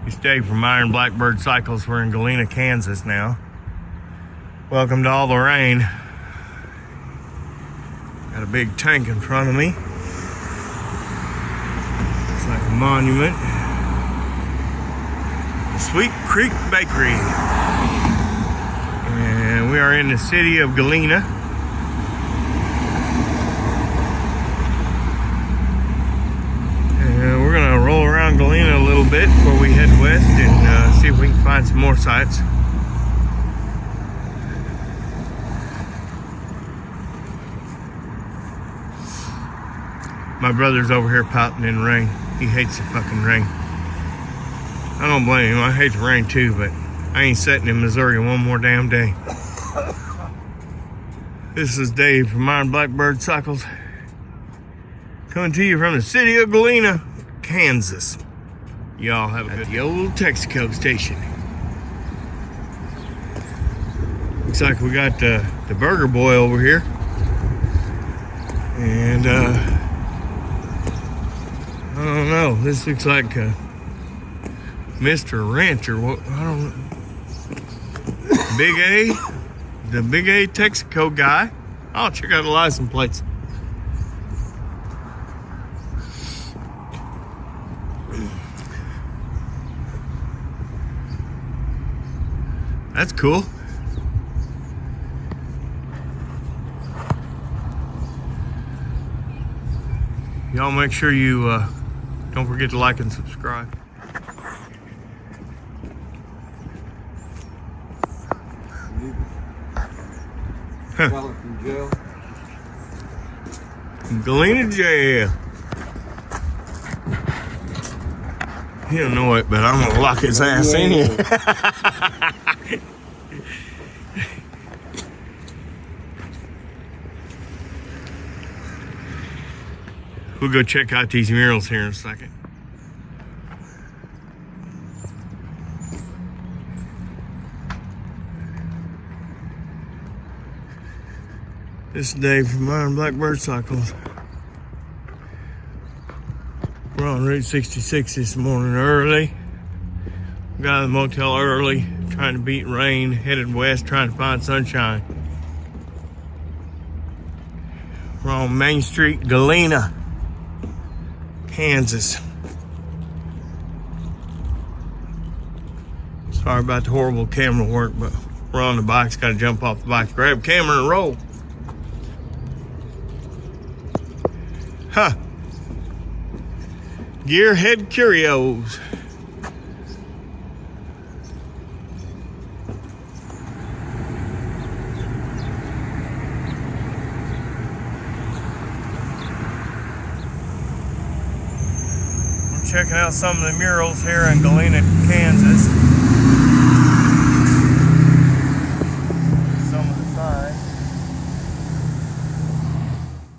It's Dave from Blackbird Cycles. We're in Galea, Kansas now. Welcome to all the rain. Got a big tank in front of me. It's like a monument. Sweet Creek Bakery. And we are in the city of Galea. And we're gonna roll around Galea a little bit before we head west and see if we can find some more sights. My brother's over here pouting in the rain. He hates the fucking rain. I don't blame him. I hate the rain too, but I ain't sitting in Missouri one more damn day. This is Dave from Blackbird Cycles, coming to you from the city of Galea, Kansas. Y'all have a good day. The old Texaco station. Looks like we got the Burger Boy over here. And I don't know. This looks like Mr. Rancher. What? I don't know. Big A, the Big A Texaco guy. I'll check out the license plates. That's cool. Y'all make sure you don't forget to like and subscribe. Fella from jail. Galea jail. He don't know it, but I'm gonna lock his ass in here. We'll go check out these murals here in a second. This is Dave from Blackbird Cycles. We're on Route 66 this morning early. We got out of the motel early, trying to beat rain, headed west, trying to find sunshine. We're on Main Street, Galea, Kansas. Sorry about the horrible camera work, but we're on the bikes, gotta jump off the bike, grab camera and roll. Huh. Gearhead Curios. We're checking out some of the murals here in Galea, Kansas.